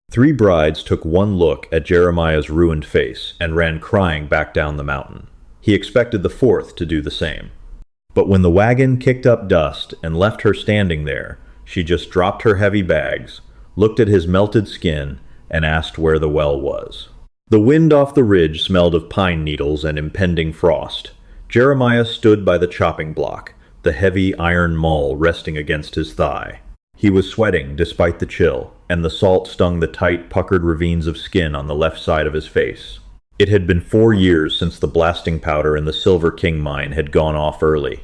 Three brides took one look at Jeremiah's ruined face and ran crying back down the mountain. He expected the fourth to do the same. But when the wagon kicked up dust and left her standing there, she just dropped her heavy bags, looked at his melted skin, and asked where the well was. The wind off the ridge smelled of pine needles and impending frost. Jeremiah stood by the chopping block, the heavy iron maul resting against his thigh. He was sweating despite the chill, and the salt stung the tight, puckered ravines of skin on the left side of his face. It had been 4 years since the blasting powder in the Silver King mine had gone off early.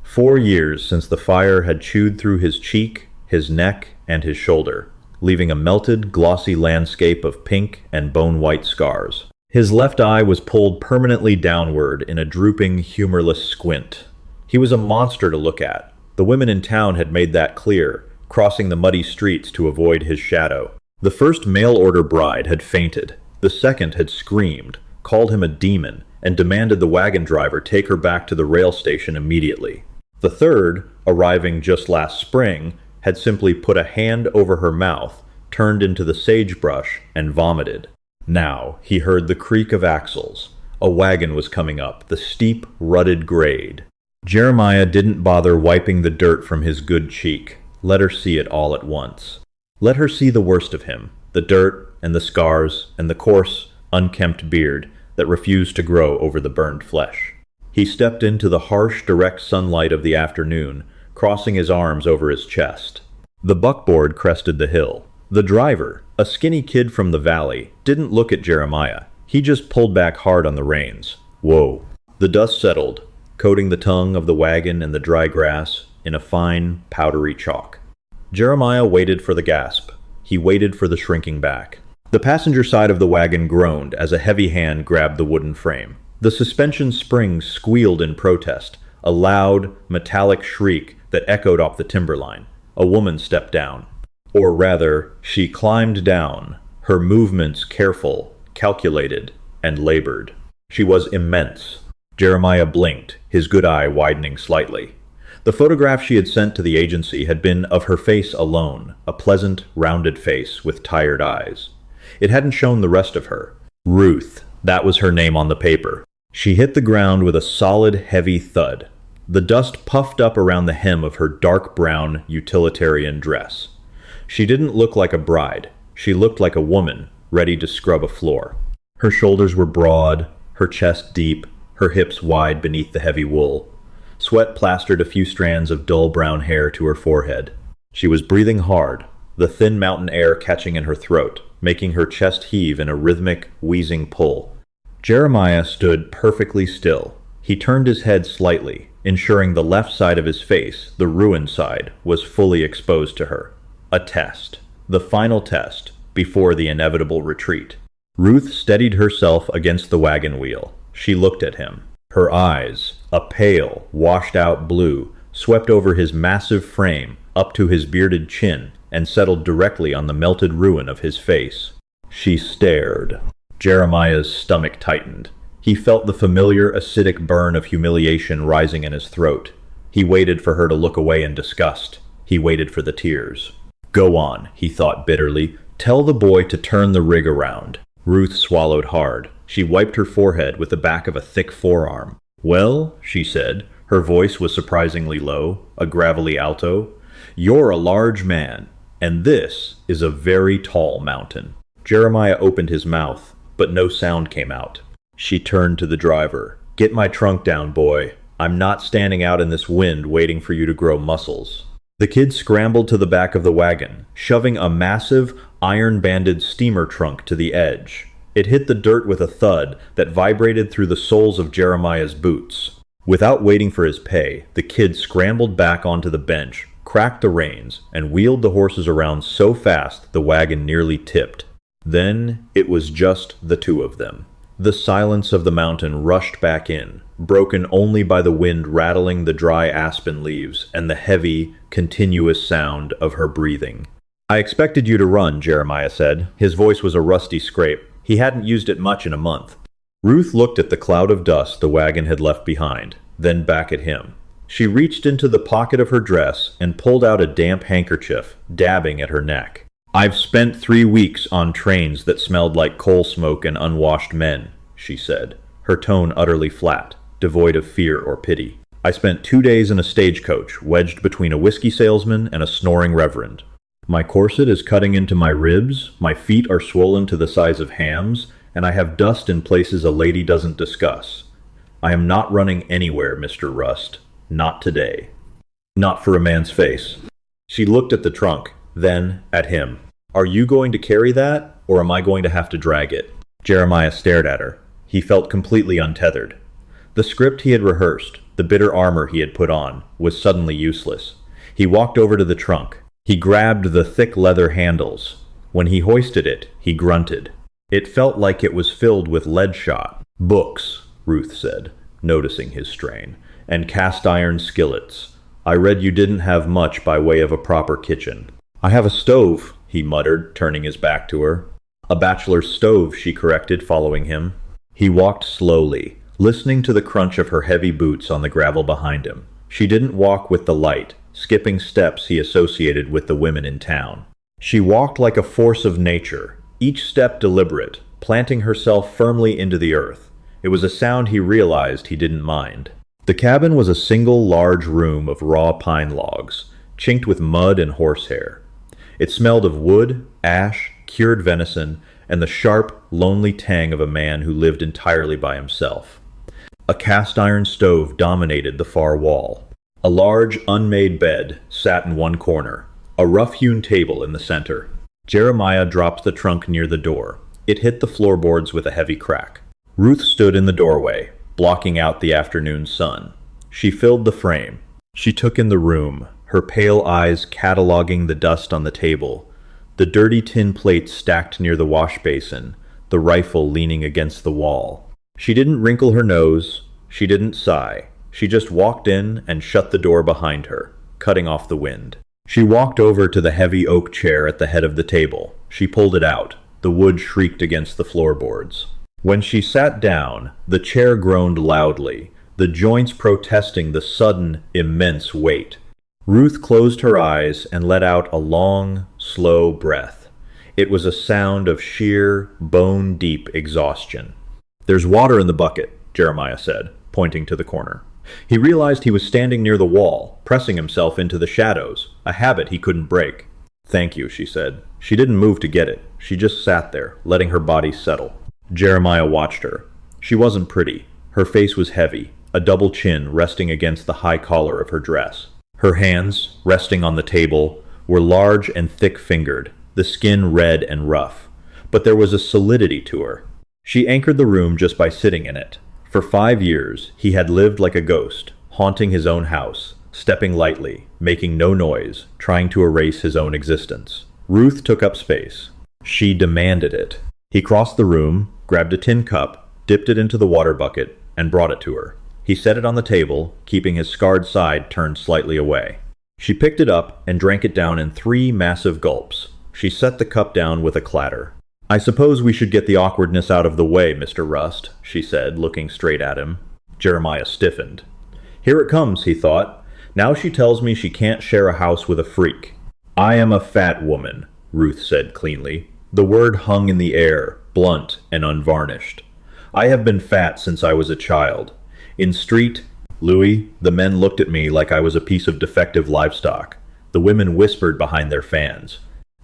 4 years since the fire had chewed through his cheek, his neck, and his shoulder, leaving a melted, glossy landscape of pink and bone-white scars. His left eye was pulled permanently downward in a drooping, humorless squint. He was a monster to look at. The women in town had made that clear, crossing the muddy streets to avoid his shadow. The first mail-order bride had fainted. The second had screamed, called him a demon, and demanded the wagon driver take her back to the rail station immediately. The third, arriving just last spring, had simply put a hand over her mouth, turned into the sagebrush, and vomited. Now he heard the creak of axles. A wagon was coming up, the steep, rutted grade. Jeremiah didn't bother wiping the dirt from his good cheek. Let her see it all at once. Let her see the worst of him, the dirt and the scars and the coarse, unkempt beard that refused to grow over the burned flesh. He stepped into the harsh, direct sunlight of the afternoon, crossing his arms over his chest. The buckboard crested the hill. The driver, a skinny kid from the valley, didn't look at Jeremiah. He just pulled back hard on the reins. Whoa. The dust settled, coating the tongue of the wagon and the dry grass in a fine, powdery chalk. Jeremiah waited for the gasp. He waited for the shrinking back. The passenger side of the wagon groaned as a heavy hand grabbed the wooden frame. The suspension springs squealed in protest, a loud, metallic shriek that echoed off the timberline. A woman stepped down. Or rather, she climbed down, her movements careful, calculated, and labored. She was immense. Jeremiah blinked, his good eye widening slightly. The photograph she had sent to the agency had been of her face alone, a pleasant, rounded face with tired eyes. It hadn't shown the rest of her. Ruth, that was her name on the paper. She hit the ground with a solid, heavy thud. The dust puffed up around the hem of her dark brown utilitarian dress. She didn't look like a bride. She looked like a woman, ready to scrub a floor. Her shoulders were broad, her chest deep, her hips wide beneath the heavy wool. Sweat plastered a few strands of dull brown hair to her forehead. She was breathing hard, the thin mountain air catching in her throat, making her chest heave in a rhythmic, wheezing pull. Jeremiah stood perfectly still. He turned his head slightly, ensuring the left side of his face, the ruined side, was fully exposed to her. A test. The final test, before the inevitable retreat. Ruth steadied herself against the wagon wheel. She looked at him. Her eyes, a pale, washed-out blue, swept over his massive frame, up to his bearded chin, and settled directly on the melted ruin of his face. She stared. Jeremiah's stomach tightened. He felt the familiar acidic burn of humiliation rising in his throat. He waited for her to look away in disgust. He waited for the tears. Go on, he thought bitterly. Tell the boy to turn the rig around. Ruth swallowed hard. She wiped her forehead with the back of a thick forearm. Well, she said. Her voice was surprisingly low, a gravelly alto. You're a large man, and this is a very tall mountain. Jeremiah opened his mouth, but no sound came out. She turned to the driver. Get my trunk down, boy. I'm not standing out in this wind waiting for you to grow muscles. The kid scrambled to the back of the wagon, shoving a massive, iron-banded steamer trunk to the edge. It hit the dirt with a thud that vibrated through the soles of Jeremiah's boots. Without waiting for his pay, the kid scrambled back onto the bench, cracked the reins, and wheeled the horses around so fast the wagon nearly tipped. Then it was just the two of them. The silence of the mountain rushed back in, broken only by the wind rattling the dry aspen leaves and the heavy, continuous sound of her breathing. I expected you to run, Jeremiah said. His voice was a rusty scrape. He hadn't used it much in a month. Ruth looked at the cloud of dust the wagon had left behind, then back at him. She reached into the pocket of her dress and pulled out a damp handkerchief, dabbing at her neck. "I've spent 3 weeks on trains that smelled like coal smoke and unwashed men," she said, her tone utterly flat, devoid of fear or pity. "I spent 2 days in a stagecoach, wedged between a whiskey salesman and a snoring reverend. My corset is cutting into my ribs, my feet are swollen to the size of hams, and I have dust in places a lady doesn't discuss. I am not running anywhere, Mr. Rust. Not today." Not for a man's face. She looked at the trunk, then at him. "Are you going to carry that, or am I going to have to drag it?" Jeremiah stared at her. He felt completely untethered. The script he had rehearsed, the bitter armor he had put on, was suddenly useless. He walked over to the trunk. He grabbed the thick leather handles. When he hoisted it, he grunted. It felt like it was filled with lead shot. "Books," Ruth said, noticing his strain, "and cast-iron skillets. I read you didn't have much by way of a proper kitchen." "I have a stove," he muttered, turning his back to her. "A bachelor's stove," she corrected, following him. He walked slowly, listening to the crunch of her heavy boots on the gravel behind him. She didn't walk with the light, skipping steps he associated with the women in town. She walked like a force of nature, each step deliberate, planting herself firmly into the earth. It was a sound he realized he didn't mind. The cabin was a single large room of raw pine logs, chinked with mud and horsehair. It smelled of wood, ash, cured venison, and the sharp, lonely tang of a man who lived entirely by himself. A cast-iron stove dominated the far wall. A large, unmade bed sat in one corner, a rough-hewn table in the center. Jeremiah dropped the trunk near the door. It hit the floorboards with a heavy crack. Ruth stood in the doorway, blocking out the afternoon sun. She filled the frame. She took in the room, her pale eyes cataloging the dust on the table, the dirty tin plates stacked near the wash basin, the rifle leaning against the wall. She didn't wrinkle her nose. She didn't sigh. She just walked in and shut the door behind her, cutting off the wind. She walked over to the heavy oak chair at the head of the table. She pulled it out. The wood shrieked against the floorboards. When she sat down, the chair groaned loudly, the joints protesting the sudden, immense weight. Ruth closed her eyes and let out a long, slow breath. It was a sound of sheer, bone-deep exhaustion. "There's water in the bucket," Jeremiah said, pointing to the corner. He realized he was standing near the wall, pressing himself into the shadows, a habit he couldn't break. "Thank you," she said. She didn't move to get it. She just sat there, letting her body settle. Jeremiah watched her. She wasn't pretty. Her face was heavy, a double chin resting against the high collar of her dress. Her hands, resting on the table, were large and thick-fingered, the skin red and rough. But there was a solidity to her. She anchored the room just by sitting in it. For 5 years, he had lived like a ghost, haunting his own house, stepping lightly, making no noise, trying to erase his own existence. Ruth took up space. She demanded it. He crossed the room, grabbed a tin cup, dipped it into the water bucket, and brought it to her. He set it on the table, keeping his scarred side turned slightly away. She picked it up and drank it down in 3 massive gulps. She set the cup down with a clatter. "I suppose we should get the awkwardness out of the way, Mr. Rust," she said, looking straight at him. Jeremiah stiffened. Here it comes, he thought. Now she tells me she can't share a house with a freak. "I am a fat woman," Ruth said cleanly. The word hung in the air, blunt and unvarnished. "I have been fat since I was a child. In street, Louis, the men looked at me like I was a piece of defective livestock. The women whispered behind their fans.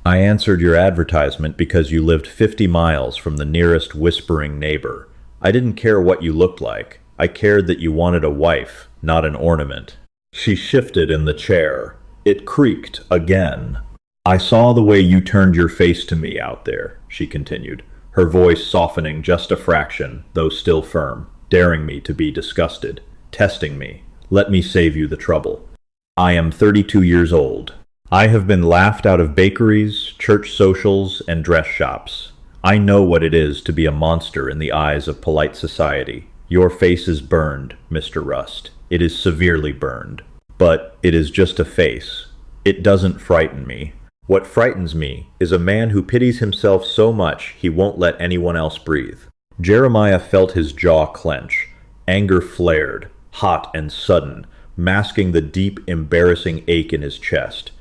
I answered your advertisement because you lived 50 miles from the nearest whispering neighbor. I didn't care what you looked like. I cared that you wanted a wife, not an ornament." She shifted in the chair. It creaked again. "I saw the way you turned your face to me out there," she continued, her voice softening just a fraction, though still firm, daring me to be disgusted, testing me. "Let me save you the trouble. I am 32 years old. I have been laughed out of bakeries, church socials, and dress shops. I know what it is to be a monster in the eyes of polite society. Your face is burned, Mr. Rust. It is severely burned. But it is just a face. It doesn't frighten me. What frightens me is a man who pities himself so much he won't let anyone else breathe." Jeremiah felt his jaw clench. Anger flared, hot and sudden, masking the deep, embarrassing ache in his chest.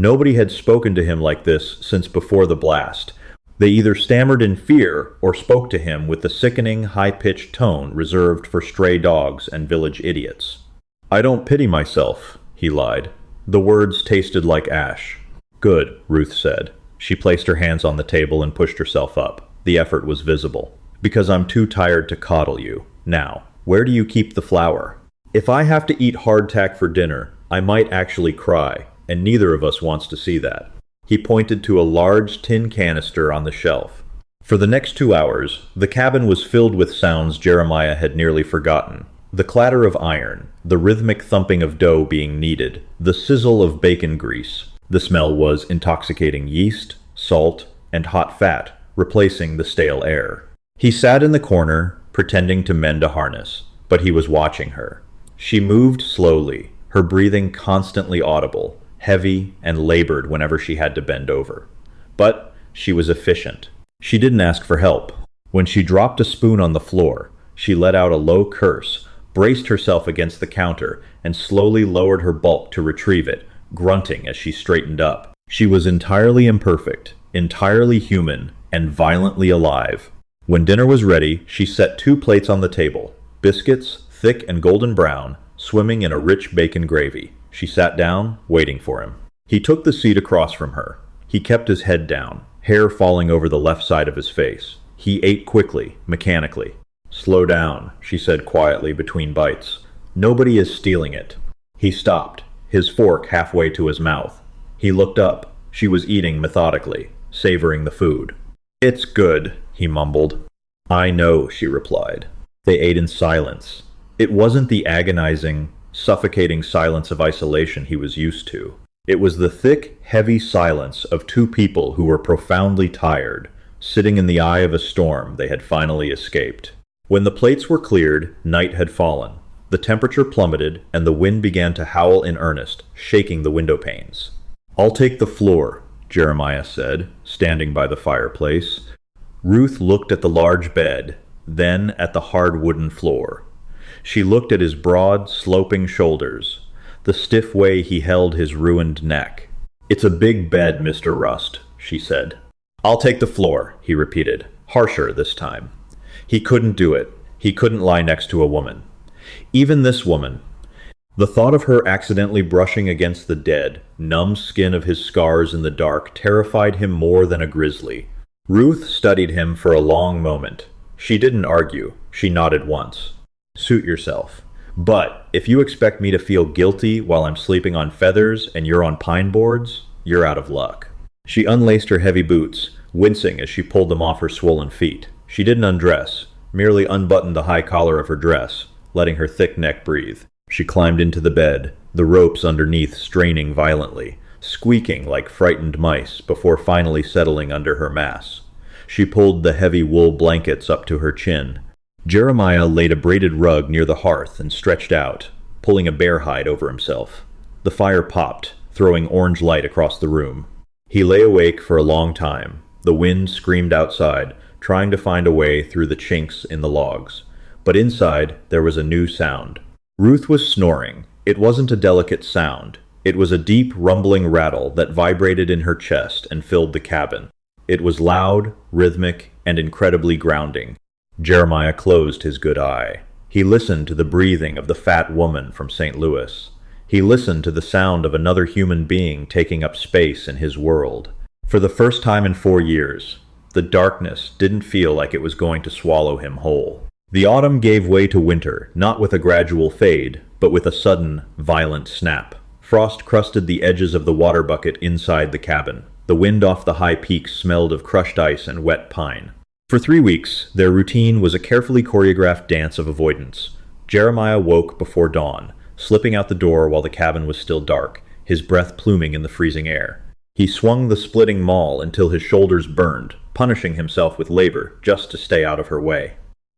Nobody had spoken to him like this since before the blast. They either stammered in fear or spoke to him with the sickening, high-pitched tone reserved for stray dogs and village idiots. "I don't pity myself," he lied. The words tasted like ash. "Good," Ruth said. She placed her hands on the table and pushed herself up. The effort was visible. "Because I'm too tired to coddle you. Now, where do you keep the flour? If I have to eat hardtack for dinner, I might actually cry, and neither of us wants to see that." He pointed to a large tin canister on the shelf. For the next 2 hours, the cabin was filled with sounds Jeremiah had nearly forgotten. The clatter of iron, the rhythmic thumping of dough being kneaded, the sizzle of bacon grease. The smell was intoxicating yeast, salt, and hot fat, replacing the stale air. He sat in the corner, pretending to mend a harness, but he was watching her. She moved slowly, her breathing constantly audible, heavy and labored whenever she had to bend over. But she was efficient. She didn't ask for help. When she dropped a spoon on the floor, she let out a low curse, braced herself against the counter, and slowly lowered her bulk to retrieve it, grunting as she straightened up. She was entirely imperfect, entirely human, and violently alive. When dinner was ready, she set 2 plates on the table, biscuits, thick and golden brown, swimming in a rich bacon gravy. She sat down, waiting for him. He took the seat across from her. He kept his head down, hair falling over the left side of his face. He ate quickly, mechanically. "Slow down," she said quietly between bites. "Nobody is stealing it." He stopped, his fork halfway to his mouth. He looked up. She was eating methodically, savoring the food. "It's good," he mumbled. "I know," she replied. They ate in silence. It wasn't the agonizing, suffocating silence of isolation he was used to. It was the thick, heavy silence of 2 people who were profoundly tired, sitting in the eye of a storm they had finally escaped. When the plates were cleared, night had fallen. The temperature plummeted, and the wind began to howl in earnest, shaking the window panes. "I'll take the floor," Jeremiah said, standing by the fireplace. Ruth looked at the large bed, then at the hard wooden floor. She looked at his broad, sloping shoulders, the stiff way he held his ruined neck. "It's a big bed, Mr. Rust," she said. "I'll take the floor," he repeated, harsher this time. He couldn't do it. He couldn't lie next to a woman. Even this woman. The thought of her accidentally brushing against the dead, numb skin of his scars in the dark terrified him more than a grizzly. Ruth studied him for a long moment. She didn't argue. She nodded once. "Suit yourself. But if you expect me to feel guilty while I'm sleeping on feathers and you're on pine boards, you're out of luck." She unlaced her heavy boots, wincing as she pulled them off her swollen feet. She didn't undress, merely unbuttoned the high collar of her dress, letting her thick neck breathe. She climbed into the bed, the ropes underneath straining violently, squeaking like frightened mice before finally settling under her mass. She pulled the heavy wool blankets up to her chin. Jeremiah laid a braided rug near the hearth and stretched out, pulling a bear hide over himself. The fire popped, throwing orange light across the room. He lay awake for a long time. The wind screamed outside, trying to find a way through the chinks in the logs. But inside, there was a new sound. Ruth was snoring. It wasn't a delicate sound. It was a deep, rumbling rattle that vibrated in her chest and filled the cabin. It was loud, rhythmic, and incredibly grounding. Jeremiah closed his good eye. He listened to the breathing of the fat woman from St. Louis. He listened to the sound of another human being taking up space in his world. For the first time in 4 years, the darkness didn't feel like it was going to swallow him whole. The autumn gave way to winter, not with a gradual fade, but with a sudden, violent snap. Frost crusted the edges of the water bucket inside the cabin. The wind off the high peaks smelled of crushed ice and wet pine. For 3 weeks, their routine was a carefully choreographed dance of avoidance. Jeremiah woke before dawn, slipping out the door while the cabin was still dark, his breath pluming in the freezing air. He swung the splitting maul until his shoulders burned, punishing himself with labor just to stay out of her way.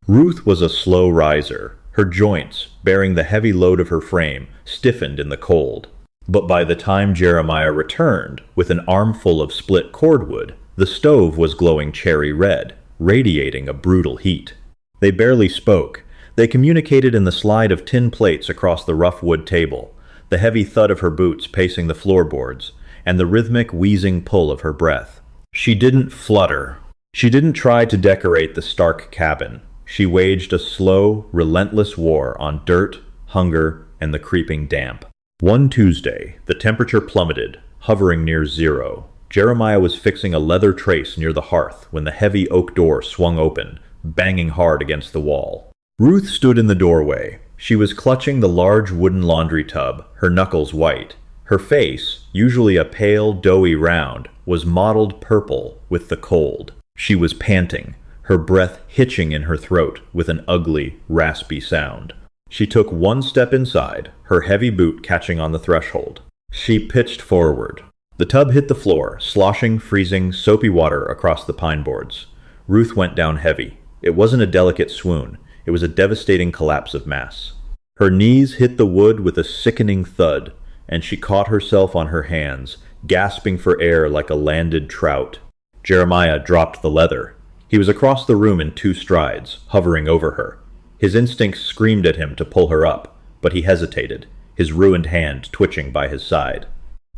Ruth was a slow riser. Her joints, bearing the heavy load of her frame, stiffened in the cold. But by the time Jeremiah returned, with an armful of split cordwood, the stove was glowing cherry red, radiating a brutal heat. They barely spoke. They communicated in the slide of tin plates across the rough wood table, the heavy thud of her boots pacing the floorboards, and the rhythmic wheezing pull of her breath. She didn't flutter. She didn't try to decorate the stark cabin. She waged a slow, relentless war on dirt, hunger, and the creeping damp. One Tuesday, the temperature plummeted, hovering near zero. Jeremiah was fixing a leather trace near the hearth when the heavy oak door swung open, banging hard against the wall. Ruth stood in the doorway. She was clutching the large wooden laundry tub, her knuckles white. Her face, usually a pale, doughy round, was mottled purple with the cold. She was panting, her breath hitching in her throat with an ugly, raspy sound. She took one step inside, her heavy boot catching on the threshold. She pitched forward. The tub hit the floor, sloshing, freezing, soapy water across the pine boards. Ruth went down heavy. It wasn't a delicate swoon. It was a devastating collapse of mass. Her knees hit the wood with a sickening thud, and she caught herself on her hands, gasping for air like a landed trout. Jeremiah dropped the leather. He was across the room in 2 strides, hovering over her. His instincts screamed at him to pull her up, but he hesitated, his ruined hand twitching by his side.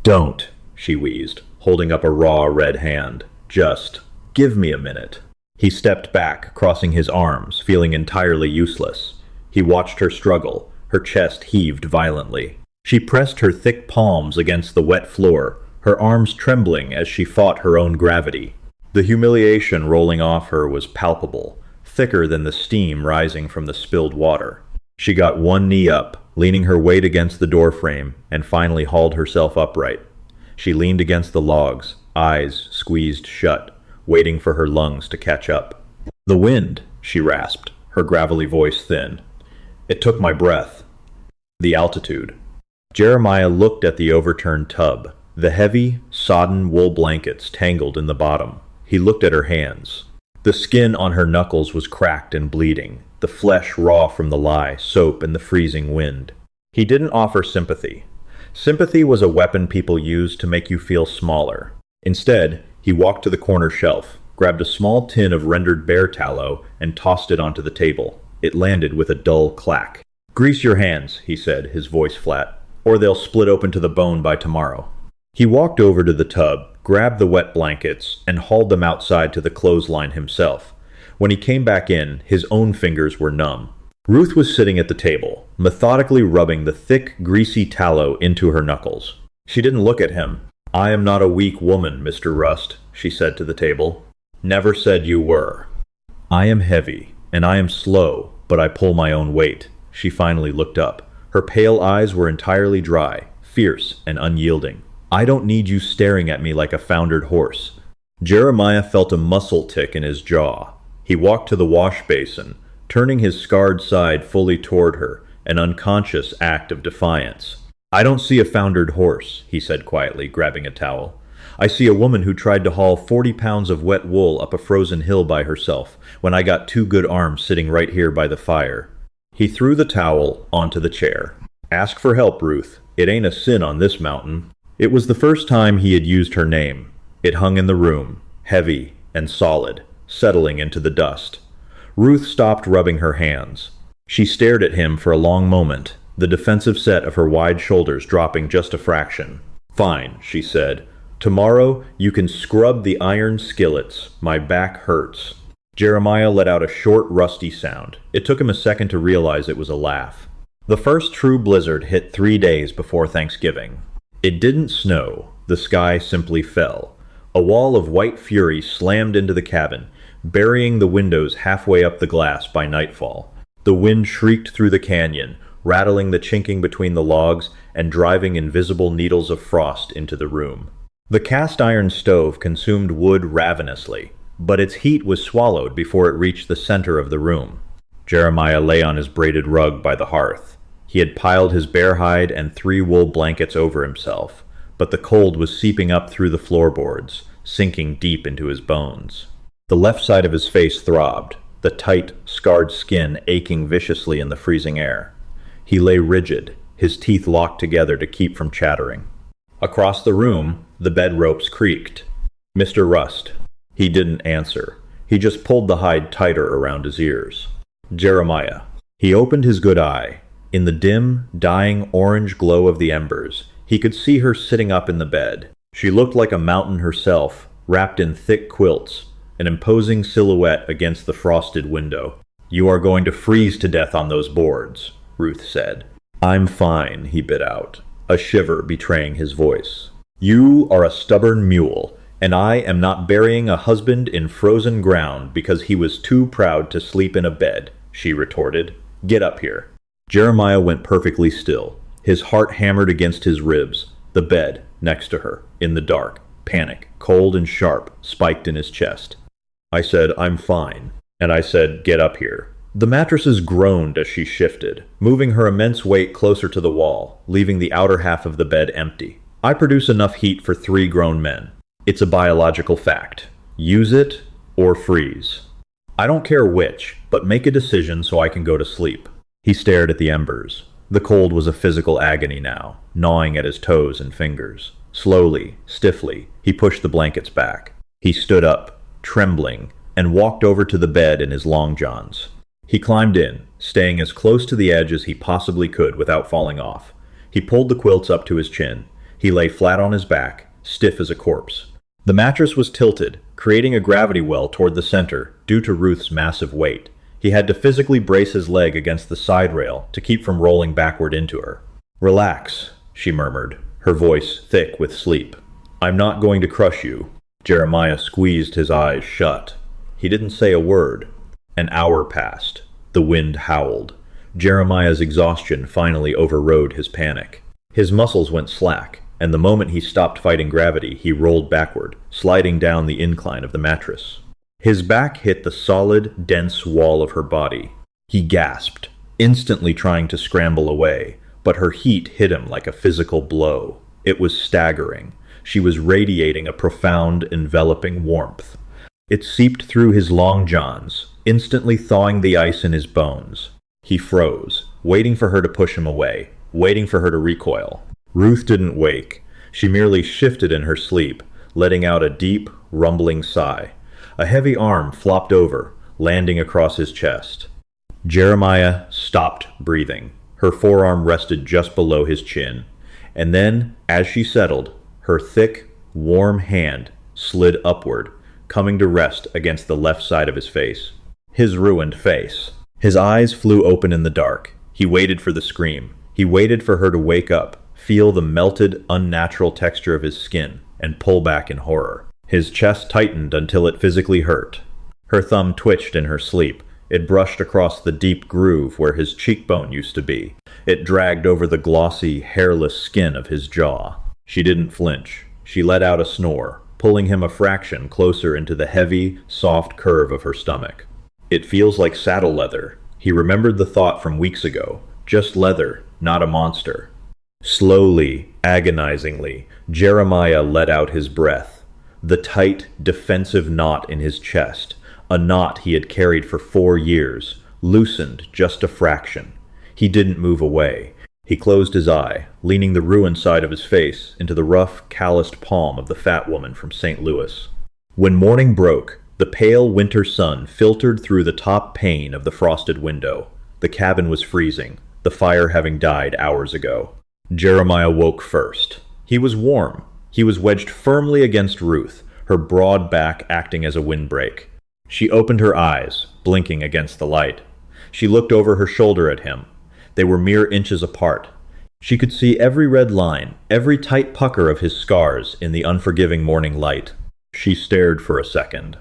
"Don't," she wheezed, holding up a raw red hand. "Just give me a minute." He stepped back, crossing his arms, feeling entirely useless. He watched her struggle. Her chest heaved violently. She pressed her thick palms against the wet floor, her arms trembling as she fought her own gravity. The humiliation rolling off her was palpable, thicker than the steam rising from the spilled water. She got one knee up, leaning her weight against the doorframe, and finally hauled herself upright. She leaned against the logs, eyes squeezed shut, waiting for her lungs to catch up. "The wind," she rasped, her gravelly voice thin. "It took my breath." The altitude. Jeremiah looked at the overturned tub, the heavy, sodden wool blankets tangled in the bottom. He looked at her hands. The skin on her knuckles was cracked and bleeding, the flesh raw from the lye, soap, and the freezing wind. He didn't offer sympathy. Sympathy was a weapon people used to make you feel smaller. Instead, he walked to the corner shelf, grabbed a small tin of rendered bear tallow, and tossed it onto the table. It landed with a dull clack. "Grease your hands," he said, his voice flat, "or they'll split open to the bone by tomorrow." He walked over to the tub, grabbed the wet blankets, and hauled them outside to the clothesline himself. When he came back in, his own fingers were numb. Ruth was sitting at the table, methodically rubbing the thick, greasy tallow into her knuckles. She didn't look at him. "I am not a weak woman, Mr. Rust," she said to the table. "Never said you were." "I am heavy, and I am slow, but I pull my own weight." She finally looked up. Her pale eyes were entirely dry, fierce and unyielding. "I don't need you staring at me like a foundered horse." Jeremiah felt a muscle tick in his jaw. He walked to the wash basin, turning his scarred side fully toward her, an unconscious act of defiance. "I don't see a foundered horse," he said quietly, grabbing a towel. "I see a woman who tried to haul 40 pounds of wet wool up a frozen hill by herself, when I got 2 good arms sitting right here by the fire." He threw the towel onto the chair. "Ask for help, Ruth. It ain't a sin on this mountain." It was the first time he had used her name. It hung in the room, heavy and solid, settling into the dust. Ruth stopped rubbing her hands. She stared at him for a long moment, the defensive set of her wide shoulders dropping just a fraction. "Fine," she said. "Tomorrow you can scrub the iron skillets. My back hurts." Jeremiah let out a short, rusty sound. It took him a second to realize it was a laugh. The first true blizzard hit 3 days before Thanksgiving. It didn't snow. The sky simply fell. A wall of white fury slammed into the cabin, burying the windows halfway up the glass by nightfall. The wind shrieked through the canyon, rattling the chinking between the logs and driving invisible needles of frost into the room. The cast-iron stove consumed wood ravenously, but its heat was swallowed before it reached the center of the room. Jeremiah lay on his braided rug by the hearth. He had piled his bear hide and 3 wool blankets over himself, but the cold was seeping up through the floorboards, sinking deep into his bones. The left side of his face throbbed, the tight, scarred skin aching viciously in the freezing air. He lay rigid, his teeth locked together to keep from chattering. Across the room, the bed ropes creaked. "Mr. Rust." He didn't answer. He just pulled the hide tighter around his ears. "Jeremiah." He opened his good eye. In the dim, dying orange glow of the embers, he could see her sitting up in the bed. She looked like a mountain herself, wrapped in thick quilts, an imposing silhouette against the frosted window. "You are going to freeze to death on those boards," Ruth said. "I'm fine," he bit out, a shiver betraying his voice. "You are a stubborn mule, and I am not burying a husband in frozen ground because he was too proud to sleep in a bed," she retorted. "Get up here." Jeremiah went perfectly still. His heart hammered against his ribs. The bed, next to her, in the dark, panic, cold and sharp, spiked in his chest. I said, "I'm fine." And I said, "Get up here." The mattresses groaned as she shifted, moving her immense weight closer to the wall, leaving the outer half of the bed empty. I produce enough heat for 3 grown men. It's a biological fact. Use it or freeze. I don't care which, but make a decision so I can go to sleep. He stared at the embers. The cold was a physical agony now, gnawing at his toes and fingers. Slowly, stiffly, he pushed the blankets back. He stood up, trembling, and walked over to the bed in his long johns. He climbed in, staying as close to the edge as he possibly could without falling off. He pulled the quilts up to his chin. He lay flat on his back, stiff as a corpse. The mattress was tilted, creating a gravity well toward the center due to Ruth's massive weight. He had to physically brace his leg against the side rail to keep from rolling backward into her. "Relax," she murmured, her voice thick with sleep. "I'm not going to crush you." Jeremiah squeezed his eyes shut. He didn't say a word. An hour passed. The wind howled. Jeremiah's exhaustion finally overrode his panic. His muscles went slack, and the moment he stopped fighting gravity, he rolled backward, sliding down the incline of the mattress. His back hit the solid, dense wall of her body. He gasped, instantly trying to scramble away, but her heat hit him like a physical blow. It was staggering. She was radiating a profound, enveloping warmth. It seeped through his long johns, instantly thawing the ice in his bones. He froze, waiting for her to push him away, waiting for her to recoil. Ruth didn't wake. She merely shifted in her sleep, letting out a deep, rumbling sigh. A heavy arm flopped over, landing across his chest. Jeremiah stopped breathing. Her forearm rested just below his chin. And then, as she settled, her thick, warm hand slid upward, coming to rest against the left side of his face. His ruined face. His eyes flew open in the dark. He waited for the scream. He waited for her to wake up, feel the melted, unnatural texture of his skin, and pull back in horror. His chest tightened until it physically hurt. Her thumb twitched in her sleep. It brushed across the deep groove where his cheekbone used to be. It dragged over the glossy, hairless skin of his jaw. She didn't flinch. She let out a snore, pulling him a fraction closer into the heavy, soft curve of her stomach. "It feels like saddle leather." He remembered the thought from weeks ago. Just leather, not a monster. Slowly, agonizingly, Jeremiah let out his breath. The tight, defensive knot in his chest, a knot he had carried for 4 years, loosened just a fraction. He didn't move away. He closed his eye, leaning the ruined side of his face into the rough, calloused palm of the fat woman from St. Louis. When morning broke, the pale winter sun filtered through the top pane of the frosted window. The cabin was freezing, the fire having died hours ago. Jeremiah woke first. He was warm. He was wedged firmly against Ruth, her broad back acting as a windbreak. She opened her eyes, blinking against the light. She looked over her shoulder at him. They were mere inches apart. She could see every red line, every tight pucker of his scars in the unforgiving morning light. She stared for a second.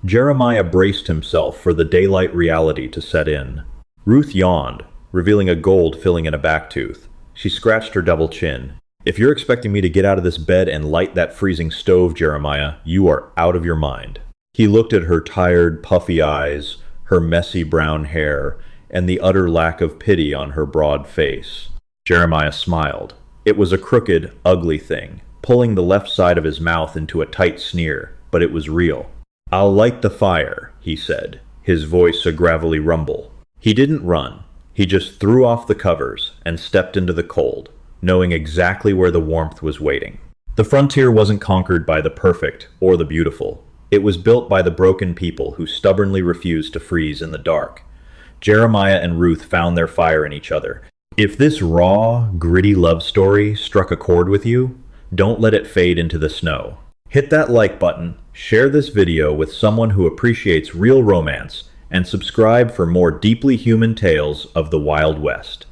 Jeremiah braced himself for the daylight reality to set in. Ruth yawned, revealing a gold filling in a back tooth. She scratched her double chin. "If you're expecting me to get out of this bed and light that freezing stove, Jeremiah, you are out of your mind." He looked at her tired, puffy eyes, her messy brown hair, and the utter lack of pity on her broad face. Jeremiah smiled. It was a crooked, ugly thing, pulling the left side of his mouth into a tight sneer, but it was real. "I'll light the fire," he said, his voice a gravelly rumble. He didn't run. He just threw off the covers and stepped into the cold, knowing exactly where the warmth was waiting. The frontier wasn't conquered by the perfect or the beautiful. It was built by the broken people who stubbornly refused to freeze in the dark. Jeremiah and Ruth found their fire in each other. If this raw, gritty love story struck a chord with you, Don't let it fade into the snow. Hit that like button, share this video with someone who appreciates real romance, and subscribe for more deeply human tales of the Wild West.